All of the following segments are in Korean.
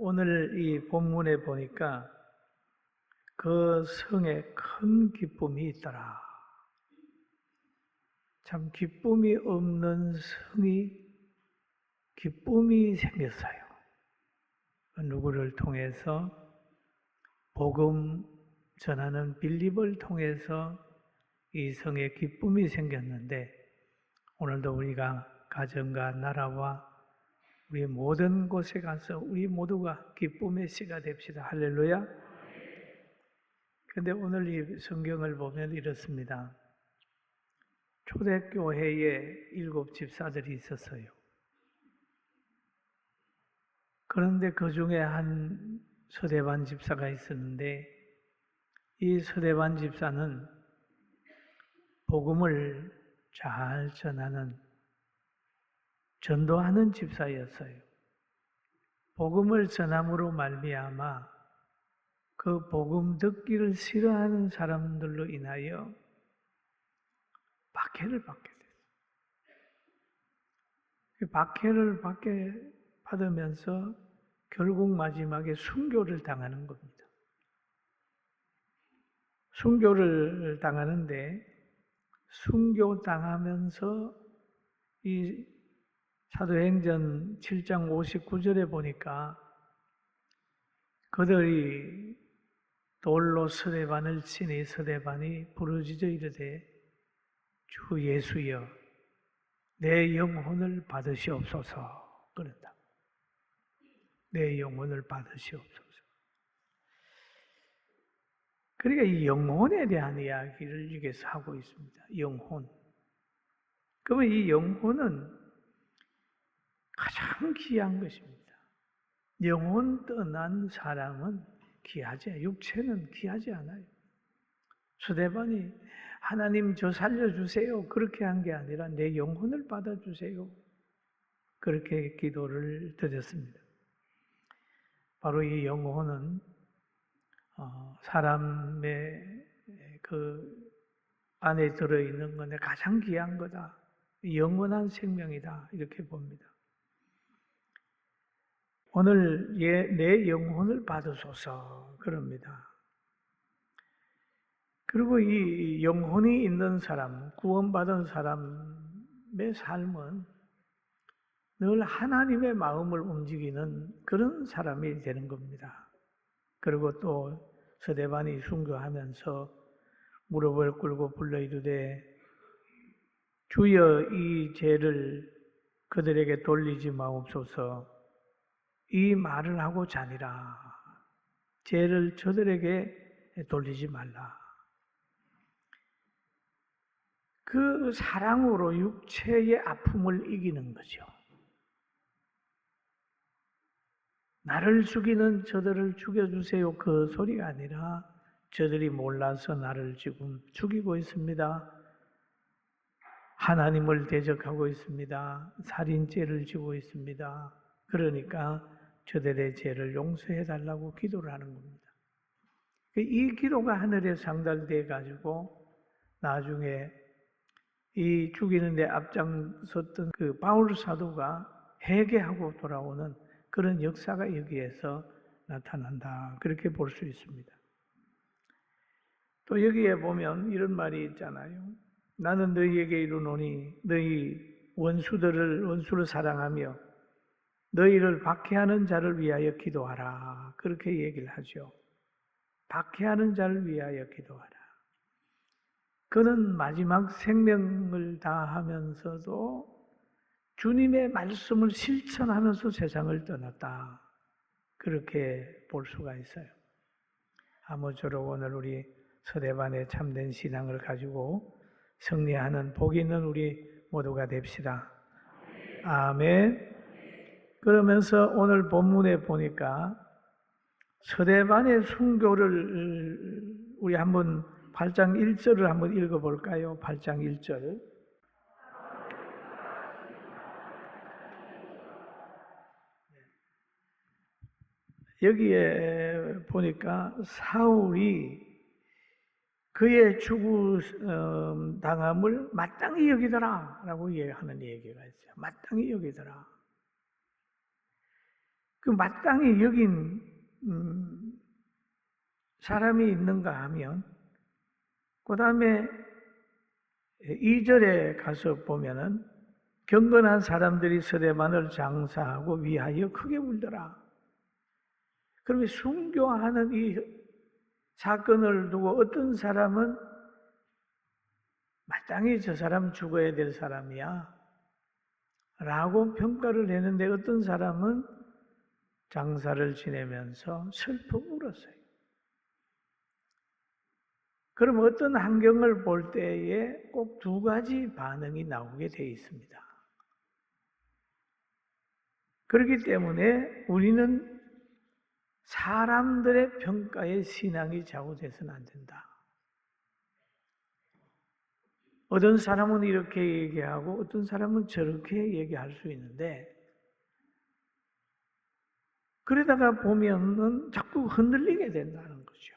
오늘 이 본문에 보니까 그 성에 큰 기쁨이 있더라. 참 기쁨이 없는 성이 기쁨이 생겼어요. 누구를 통해서? 복음 전하는 빌립을 통해서 이 성에 기쁨이 생겼는데, 오늘도 우리가 가정과 나라와 우리 모든 곳에 가서 우리 모두가 기쁨의 씨가 됩시다. 할렐루야. 그런데 오늘 이 성경을 보면 이렇습니다. 초대교회에 7 집사들이 있었어요. 그런데 그 중에 한 서대반 집사가 있었는데, 이 서대반 집사는 복음을 잘 전하는, 전도하는 집사였어요. 복음을 전함으로 말미암아 그 복음 듣기를 싫어하는 사람들로 인하여 박해를 받게 됐어요. 박해를 받으면서 결국 마지막에 순교를 당하는 겁니다. 순교를 당하는데, 순교당하면서 이 사도행전 7장 59절에 보니까 그들이 돌로 서대반을 치니 서대반이 부르짖어 이르되 주 예수여 내 영혼을 받으시옵소서. 그런다. 내 영혼을 받으시옵소서. 그러니까 이 영혼에 대한 이야기를 여기서 하고 있습니다. 영혼. 그러면 이 영혼은 가장 귀한 것입니다. 영혼 떠난 사람은 귀하지 않아요. 육체는 귀하지 않아요. 스데반이 하나님 저 살려주세요 그렇게 한 게 아니라 내 영혼을 받아주세요 그렇게 기도를 드렸습니다. 바로 이 영혼은 사람의 그 안에 들어있는 것에 가장 귀한 거다. 영원한 생명이다. 이렇게 봅니다. 오늘 내 영혼을 받으소서 그럽니다. 그리고 이 영혼이 있는 사람, 구원받은 사람의 삶은 늘 하나님의 마음을 움직이는 그런 사람이 되는 겁니다. 그리고 또 서대반이 순교하면서 무릎을 꿇고 불러 이르되 주여 이 죄를 그들에게 돌리지 마옵소서. 이 말을 하고 자니라. 죄를 저들에게 돌리지 말라. 그 사랑으로 육체의 아픔을 이기는 거죠. 나를 죽이는 저들을 죽여주세요 그 소리가 아니라 저들이 몰라서 나를 지금 죽이고 있습니다. 하나님을 대적하고 있습니다. 살인죄를 지고 있습니다. 그러니까 저들의 죄를 용서해 달라고 기도를 하는 겁니다. 이 기도가 하늘에 상달돼 가지고 나중에 이 죽이는 데 앞장섰던 그 바울 사도가 회개하고 돌아오는 그런 역사가 여기에서 나타난다. 그렇게 볼 수 있습니다. 또 여기에 보면 이런 말이 있잖아요. 나는 너희에게 이르노니 너희 원수를 사랑하며 너희를 박해하는 자를 위하여 기도하라. 그렇게 얘기를 하죠. 박해하는 자를 위하여 기도하라. 그는 마지막 생명을 다하면서도 주님의 말씀을 실천하면서 세상을 떠났다. 그렇게 볼 수가 있어요. 아무쪼록 오늘 우리 서대반의 참된 신앙을 가지고 승리하는 복 있는 우리 모두가 됩시다. 아멘. 그러면서 오늘 본문에 보니까 서대반의 순교를 우리 한번 8장 1절을 한번 읽어볼까요? 8장 1절. 여기에 보니까 사울이 그의 당함을 마땅히 여기더라 라고 하는 얘기가 있어요. 마땅히 여기더라. 그 마땅히 여긴 사람이 있는가 하면, 그 다음에 2절에 가서 보면은 경건한 사람들이 스데반을 장사하고 위하여 크게 울더라. 그러면 순교하는 이 사건을 두고 어떤 사람은 마땅히 저 사람 죽어야 될 사람이야 라고 평가를 했는데, 어떤 사람은 장사를 지내면서 슬퍼 울었어요. 그럼 어떤 환경을 볼 때에 꼭 두 가지 반응이 나오게 되어 있습니다. 그렇기 때문에 우리는 사람들의 평가에 신앙이 좌우돼서는 안 된다. 어떤 사람은 이렇게 얘기하고 어떤 사람은 저렇게 얘기할 수 있는데, 그러다가 보면은 자꾸 흔들리게 된다는 거죠.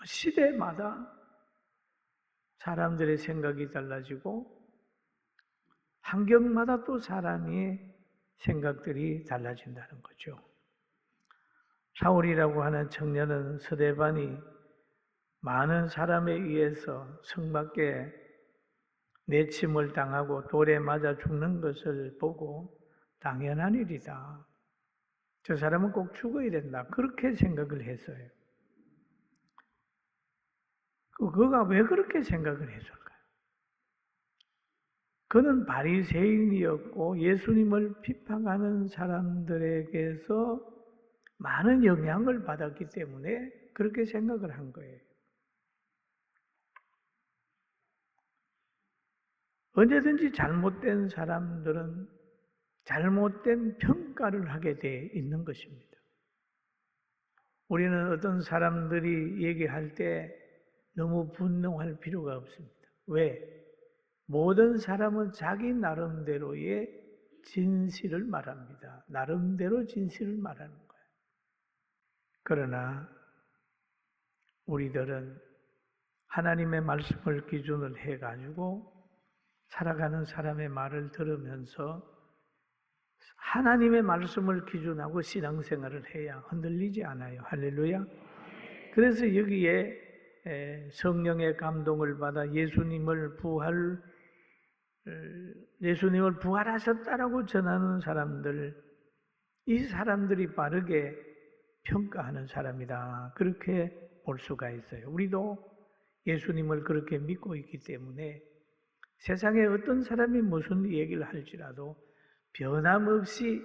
시대마다 사람들의 생각이 달라지고 환경마다 또 사람의 생각들이 달라진다는 거죠. 사울이라고 하는 청년은 스데반이 많은 사람에 의해서 성 밖에 내침을 당하고 돌에 맞아 죽는 것을 보고 당연한 일이다. 저 사람은 꼭 죽어야 된다. 그렇게 생각을 했어요. 그가 왜 그렇게 생각을 했을까요? 그는 바리새인이었고 예수님을 비판하는 사람들에게서 많은 영향을 받았기 때문에 그렇게 생각을 한 거예요. 언제든지 잘못된 사람들은 잘못된 평가를 하게 돼 있는 것입니다. 우리는 어떤 사람들이 얘기할 때 너무 분노할 필요가 없습니다. 왜? 모든 사람은 자기 나름대로의 진실을 말합니다. 나름대로 진실을 말하는 거예요. 그러나 우리들은 하나님의 말씀을 기준으로 해가지고 살아가는 사람의 말을 들으면서 하나님의 말씀을 기준하고 신앙생활을 해야 흔들리지 않아요. 할렐루야. 그래서 여기에 성령의 감동을 받아 예수님을 부활하셨다라고 전하는 사람들, 이 사람들이 바르게 평가하는 사람이다. 그렇게 볼 수가 있어요. 우리도 예수님을 그렇게 믿고 있기 때문에 세상에 어떤 사람이 무슨 얘기를 할지라도 변함없이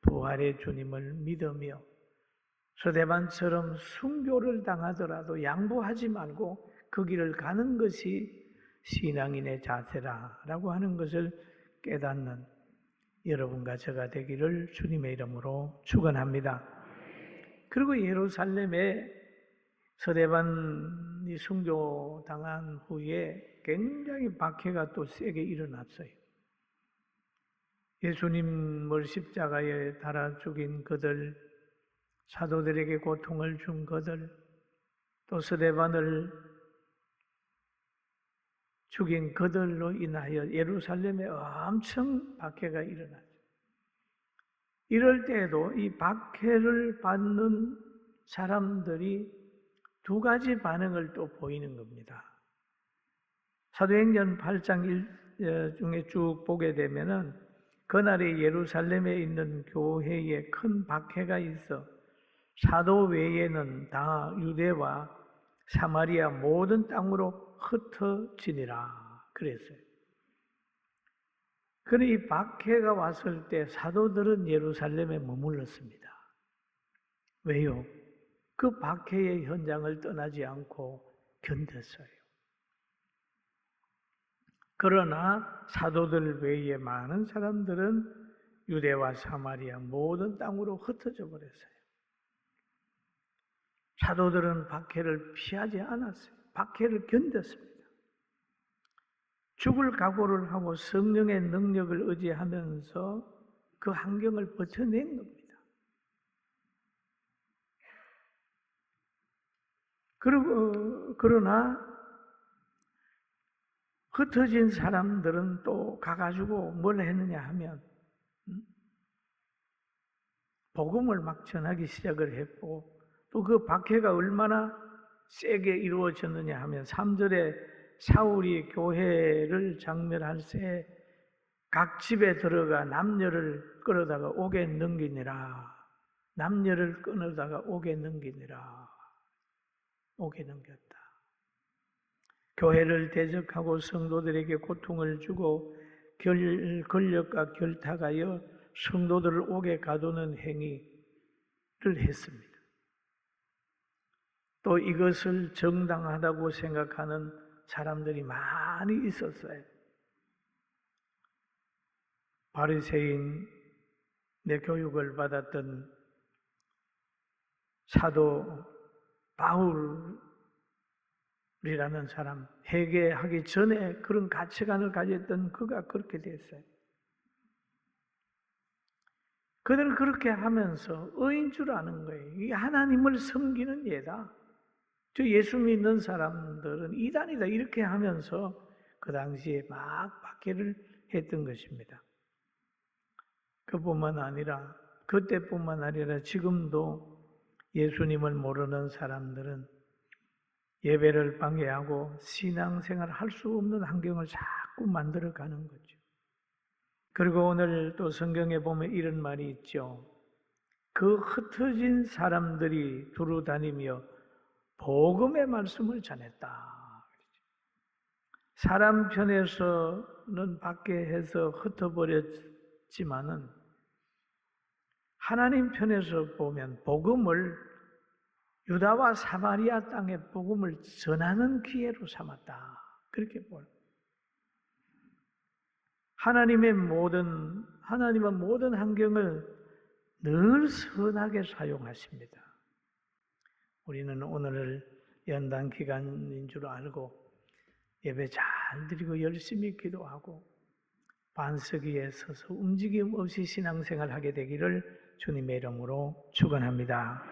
부활의 주님을 믿으며 스데반처럼 순교를 당하더라도 양보하지 말고 그 길을 가는 것이 신앙인의 자세라라고 하는 것을 깨닫는 여러분과 저가 되기를 주님의 이름으로 축원합니다. 그리고 예루살렘에 스데반이 순교당한 후에 굉장히 박해가 또 세게 일어났어요. 예수님을 십자가에 달아 죽인 그들, 사도들에게 고통을 준 그들, 또 스데반을 죽인 그들로 인하여 예루살렘에 엄청 박해가 일어나죠. 이럴 때에도 이 박해를 받는 사람들이 두 가지 반응을 또 보이는 겁니다. 사도행전 8장 1 중에 쭉 보게 되면은 그날에 예루살렘에 있는 교회에 큰 박해가 있어 사도 외에는 다 유대와 사마리아 모든 땅으로 흩어지니라 그랬어요. 그런데 이 박해가 왔을 때 사도들은 예루살렘에 머물렀습니다. 왜요? 그 박해의 현장을 떠나지 않고 견뎠어요. 그러나 사도들 외에 많은 사람들은 유대와 사마리아 모든 땅으로 흩어져 버렸어요. 사도들은 박해를 피하지 않았어요. 박해를 견뎠습니다. 죽을 각오를 하고 성령의 능력을 의지하면서 그 환경을 버텨낸 겁니다. 그러나 흩어진 사람들은 또 가가지고 뭘 했느냐 하면 복음을 막 전하기 시작을 했고 또 그 박해가 얼마나 세게 이루어졌느냐 하면 3절에 사울이 교회를 장멸할 새 각 집에 들어가 남녀를 끌어다가 옥에 넘기니라. 남녀를 끊어다가 옥에 넘기니라. 옥에 넘겼다. 교회를 대적하고 성도들에게 고통을 주고 권력과 결탁하여 성도들을 옥에 가두는 행위를 했습니다. 또 이것을 정당하다고 생각하는 사람들이 많이 있었어요. 바리새인의 교육을 받았던 사도 바울이라는 사람, 회개하기 전에 그런 가치관을 가졌던 그가 그렇게 됐어요. 그들은 그렇게 하면서 의인 줄 아는 거예요. 이 하나님을 섬기는 예다. 저 예수 믿는 사람들은 이단이다. 이렇게 하면서 그 당시에 막 박해를 했던 것입니다. 그뿐만 아니라 그때뿐만 아니라 지금도 예수님을 모르는 사람들은 예배를 방해하고 신앙생활을 할 수 없는 환경을 자꾸 만들어가는 거죠. 그리고 오늘 또 성경에 보면 이런 말이 있죠. 그 흩어진 사람들이 두루 다니며 복음의 말씀을 전했다. 사람 편에서는 박해해서 흩어버렸지만은 하나님 편에서 보면 복음을 유다와 사마리아 땅에 복음을 전하는 기회로 삼았다. 그렇게 보여. 하나님은 모든 환경을 늘 선하게 사용하십니다. 우리는 오늘을 연단 기간인 줄 알고 예배 잘 드리고 열심히 기도하고 반석 위에 서서 움직임 없이 신앙생활 하게 되기를 주님의 이름으로 축원합니다.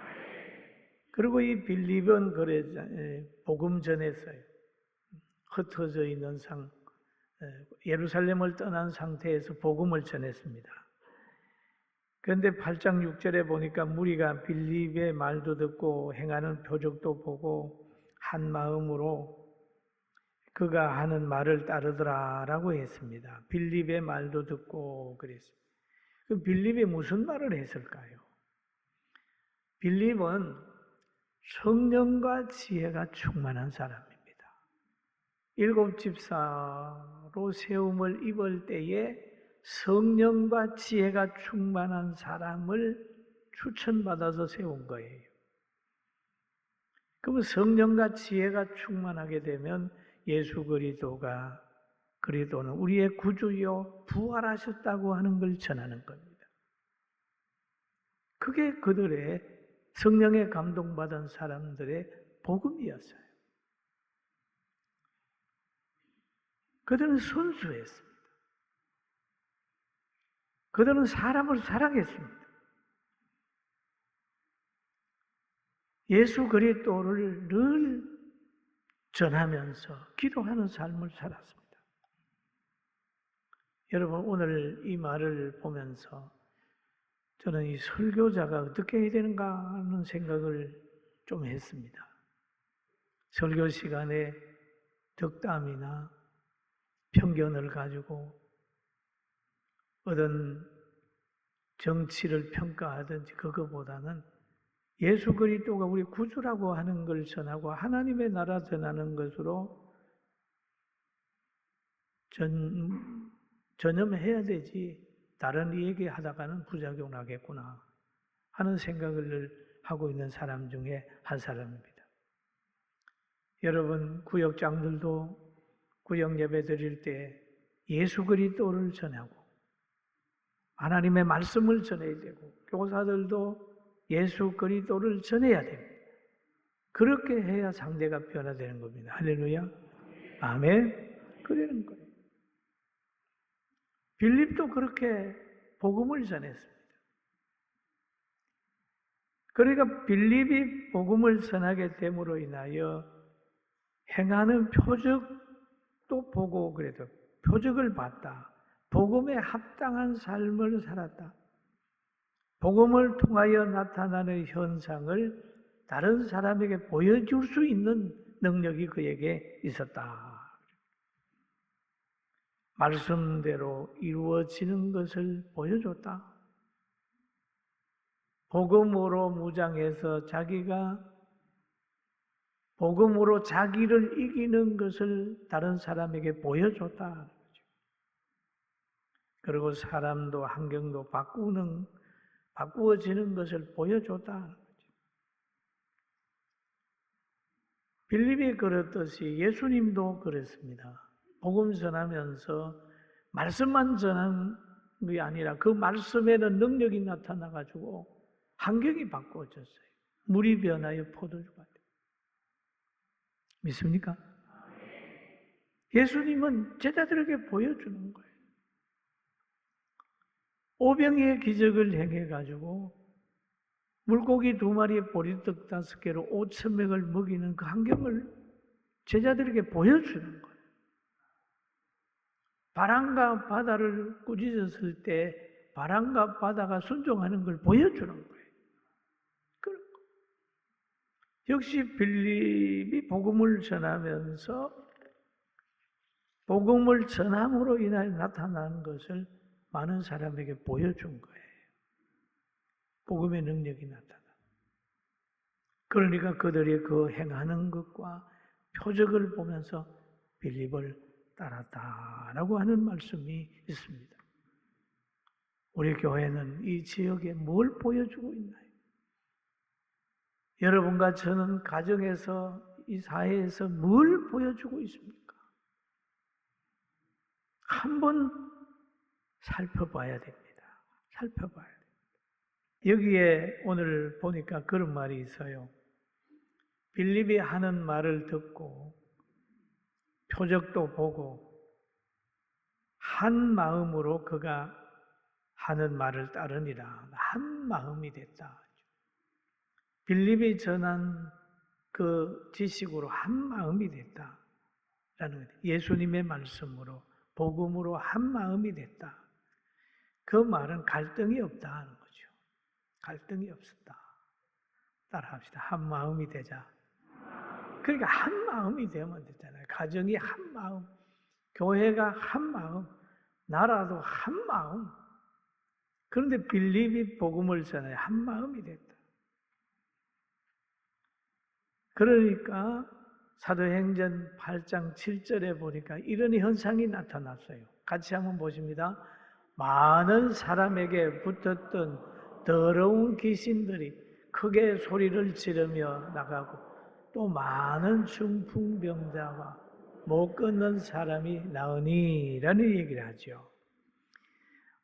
그리고 이 빌립은 복음 전했어요. 흩어져 있는 예루살렘을 떠난 상태에서 복음을 전했습니다. 그런데 8장 6절에 보니까 무리가 빌립의 말도 듣고 행하는 표적도 보고 한 마음으로 그가 하는 말을 따르더라라고 했습니다. 빌립의 말도 듣고 그랬어요. 그 빌립이 무슨 말을 했을까요? 빌립은 성령과 지혜가 충만한 사람입니다. 7 집사로 세움을 입을 때에 성령과 지혜가 충만한 사람을 추천받아서 세운 거예요. 그러면 성령과 지혜가 충만하게 되면 예수 그리스도는 우리의 구주요 부활하셨다고 하는 걸 전하는 겁니다. 그게 그들의 성령에 감동받은 사람들의 복음이었어요. 그들은 순수했습니다. 그들은 사람을 사랑했습니다. 예수 그리스도를 늘 전하면서 기도하는 삶을 살았습니다. 여러분, 오늘 이 말을 보면서 저는 이 설교자가 어떻게 해야 되는가 하는 생각을 좀 했습니다. 설교 시간에 덕담이나 편견을 가지고 어떤 정치를 평가하든지 그거보다는 예수 그리스도가 우리 구주라고 하는 걸 전하고 하나님의 나라 전하는 것으로 전념해야 되지 다른 얘기하다가는 부작용하겠구나 하는 생각을 하고 있는 사람 중에 한 사람입니다. 여러분, 구역장들도 구역 예배 드릴 때 예수 그리스도를 전하고 하나님의 말씀을 전해야 되고 교사들도 예수 그리스도를 전해야 됩니다. 그렇게 해야 상대가 변화되는 겁니다. 할렐루야. 아멘. 그러는 거예요. 빌립도 그렇게 복음을 전했습니다. 그러니까 빌립이 복음을 전하게 됨으로 인하여 행하는 표적도 보고 그래도 표적을 봤다. 복음에 합당한 삶을 살았다. 복음을 통하여 나타나는 현상을 다른 사람에게 보여줄 수 있는 능력이 그에게 있었다. 말씀대로 이루어지는 것을 보여줬다. 복음으로 무장해서 복음으로 자기를 이기는 것을 다른 사람에게 보여줬다. 그리고 사람도 환경도 바꾸어지는 것을 보여줬다. 빌립이 그렇듯이 예수님도 그랬습니다. 복음 전하면서 말씀만 전한 게 아니라 그 말씀에는 능력이 나타나가지고 환경이 바꾸어졌어요. 물이 변하여 포도주가 돼요. 믿습니까? 예수님은 제자들에게 보여주는 거예요. 오병이의 기적을 행해가지고 물고기 2마리에 보리떡 5개로 5,000명을 먹이는 그 환경을 제자들에게 보여주는 거예요. 바람과 바다를 꾸짖었을 때 바람과 바다가 순종하는 걸 보여주는 거예요. 역시 빌립이 복음을 전하면서 복음을 전함으로 인하여 나타나는 것을 많은 사람에게 보여준 거예요. 복음의 능력이 나타나. 그러니까 그들이 그 행하는 것과 표적을 보면서 빌립을 따랐다라고 하는 말씀이 있습니다. 우리 교회는 이 지역에 뭘 보여주고 있나요? 여러분과 저는 가정에서 이 사회에서 뭘 보여주고 있습니까? 한번 살펴봐야 됩니다. 살펴봐야 됩니다. 여기에 오늘 보니까 그런 말이 있어요. 빌립이 하는 말을 듣고 표적도 보고 한 마음으로 그가 하는 말을 따르니라. 한 마음이 됐다. 빌립이 전한 그 지식으로 한 마음이 됐다라는 거예요. 예수님의 말씀으로 복음으로 한 마음이 됐다. 그 말은 갈등이 없다는 거죠. 갈등이 없었다. 따라합시다. 한 마음이 되자. 그러니까 한 마음이 되면 되잖아요. 가정이 한 마음, 교회가 한 마음, 나라도 한 마음. 그런데 빌립이 복음을 전해 한 마음이 됐다. 그러니까 사도행전 8장 7절에 보니까 이런 현상이 나타났어요. 같이 한번 보십니다. 많은 사람에게 붙었던 더러운 귀신들이 크게 소리를 지르며 나가고 또 많은 중풍병자와 못 걷는 사람이 나으니라는 얘기를 하죠.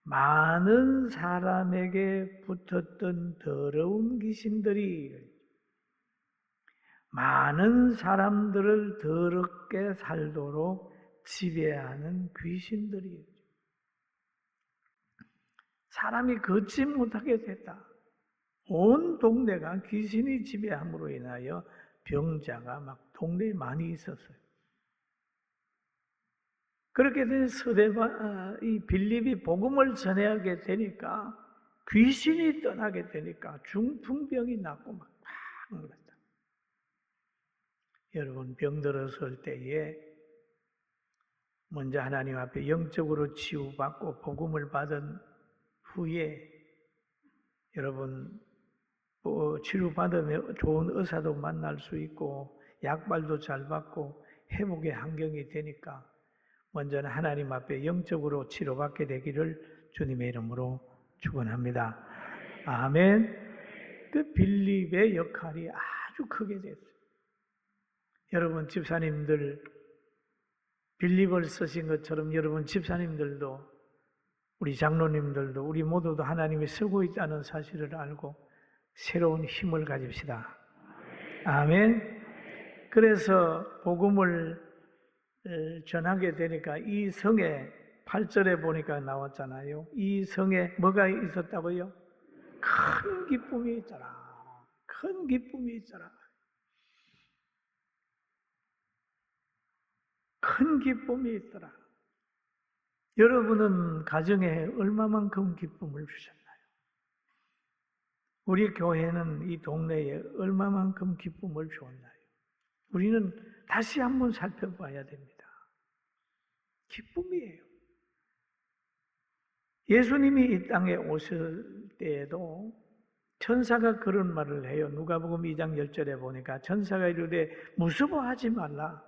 많은 사람에게 붙었던 더러운 귀신들이 많은 사람들을 더럽게 살도록 지배하는 귀신들이에요. 사람이 걷지 못하게 됐다. 온 동네가 귀신이 지배함으로 인하여 병자가 막 동네에 많이 있었어요. 그렇게 된 이 빌립이 복음을 전해하게 되니까 귀신이 떠나게 되니까 중풍병이 낫고 막 그랬다. 여러분 병 들었을 때에 먼저 하나님 앞에 영적으로 치유받고 복음을 받은 후에 여러분 치료받으면 좋은 의사도 만날 수 있고 약발도 잘 받고 회복의 환경이 되니까 먼저는 하나님 앞에 영적으로 치료받게 되기를 주님의 이름으로 축원합니다. 아멘. 그 빌립의 역할이 아주 크게 됐어요. 여러분 집사님들 빌립을 쓰신 것처럼 여러분 집사님들도 우리 장로님들도 우리 모두도 하나님이 쓰고 있다는 사실을 알고 새로운 힘을 가집시다. 아멘. 그래서 복음을 전하게 되니까 이 성에 8절에 보니까 나왔잖아요. 이 성에 뭐가 있었다고요? 큰 기쁨이 있더라. 큰 기쁨이 있더라. 큰 기쁨이 있더라. 여러분은 가정에 얼마만큼 기쁨을 주셨나요? 우리 교회는 이 동네에 얼마만큼 기쁨을 주었나요? 우리는 다시 한번 살펴봐야 됩니다. 기쁨이에요. 예수님이 이 땅에 오실 때에도 천사가 그런 말을 해요. 누가복음 2장 10절에 보니까 천사가 이르되 무서워하지 말라.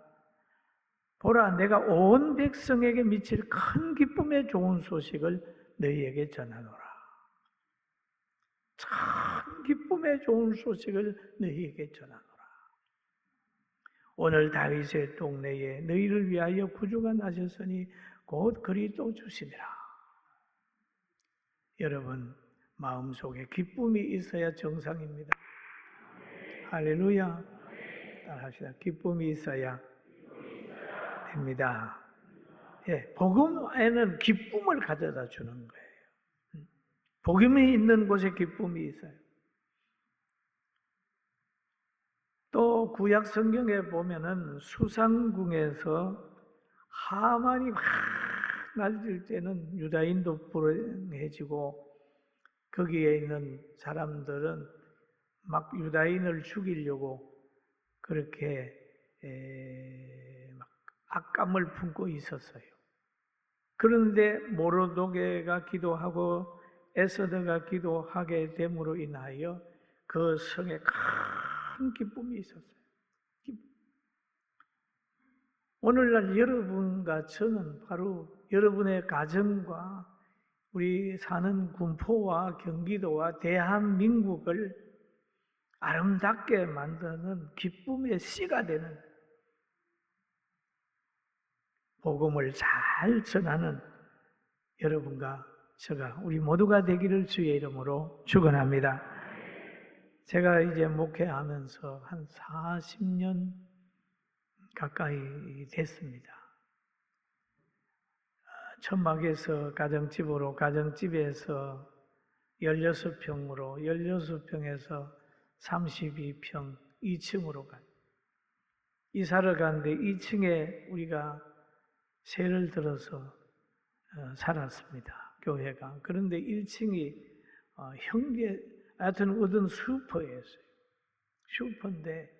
보라, 내가 온 백성에게 미칠 큰 기쁨의 좋은 소식을 너희에게 전하노라. 큰 기쁨의 좋은 소식을 너희에게 전하노라. 오늘 다윗의 동네에 너희를 위하여 구주가 나셨으니 곧 그리스도 주시니라. 여러분, 마음속에 기쁨이 있어야 정상입니다. 할렐루야. 따라합시다. 기쁨이 있어야 됩니다. 예, 복음에는 기쁨을 가져다 주는 거예요. 복음이 있는 곳에 기쁨이 있어요. 또 구약 성경에 보면은 수상궁에서 하만이 확 날릴 때는 유다인도 불행해지고 거기에 있는 사람들은 막 유다인을 죽이려고 그렇게 막 악감을 품고 있었어요. 그런데 모르드게가 기도하고 에스더가 기도하게 됨으로 인하여 그 성에 큰 기쁨이 있었어요. 오늘날 여러분과 저는 바로 여러분의 가정과 우리 사는 군포와 경기도와 대한민국을 아름답게 만드는 기쁨의 씨가 되는 복음을 잘 전하는 여러분과 제가 우리 모두가 되기를 주의 이름으로 축원합니다. 제가 이제 목회하면서 한 40년 가까이 됐습니다. 천막에서 가정집으로, 가정집에서 16평으로, 16평에서 32평, 2층으로 가요. 이사를 가는데 2층에 우리가 세를 들어서 살았습니다. 교회가. 그런데 1층이 하여튼 어떤 슈퍼였어요. 슈퍼인데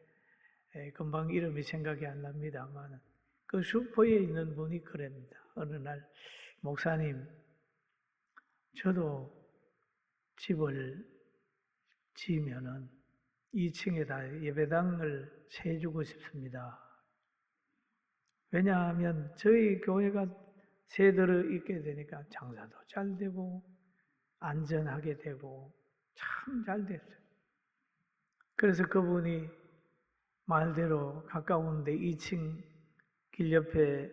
금방 이름이 생각이 안 납니다만 그 슈퍼에 있는 분이 그럽니다. 어느 날 목사님, 저도 집을 지으면은 2층에다 예배당을 세주고 싶습니다. 왜냐하면 저희 교회가 세대로 있게 되니까 장사도 잘 되고 안전하게 되고 참 잘 됐어요. 그래서 그분이 말대로 가까운데 2층 길 옆에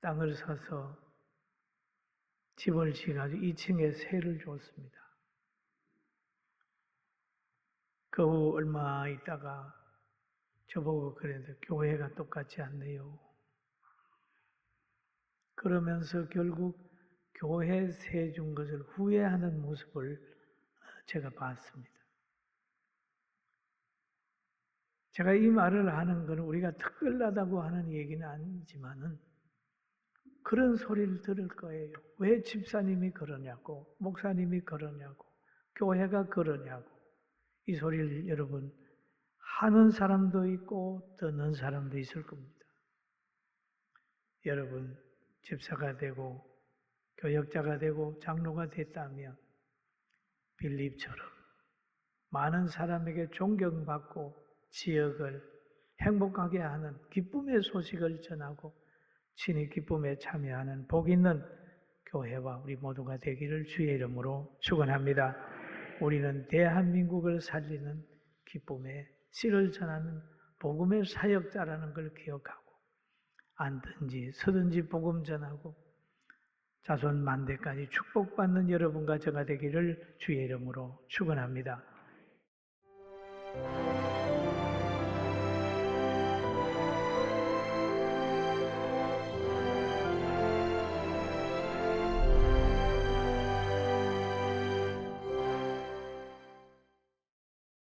땅을 사서 집을 지어가지고 2층에 세를 줬습니다. 그 후 얼마 있다가 저보고 그랬는데 교회가 똑같지 않네요. 그러면서 결국 교회 세 준 것을 후회하는 모습을 제가 봤습니다. 제가 이 말을 하는 것은 우리가 특별하다고 하는 얘기는 아니지만은 그런 소리를 들을 거예요. 왜 집사님이 그러냐고, 목사님이 그러냐고, 교회가 그러냐고. 이 소리를 여러분 하는 사람도 있고 듣는 사람도 있을 겁니다. 여러분 집사가 되고 교역자가 되고 장로가 됐다면 빌립처럼 많은 사람에게 존경받고 지역을 행복하게 하는 기쁨의 소식을 전하고 친히 기쁨에 참여하는 복 있는 교회와 우리 모두가 되기를 주의 이름으로 축원합니다. 우리는 대한민국을 살리는 기쁨의 씨를 전하는 복음의 사역자라는 걸 기억하고 앉든지 서든지 복음 전하고 자손 만대까지 축복받는 여러분과 제가 되기를 주의 이름으로 축원합니다.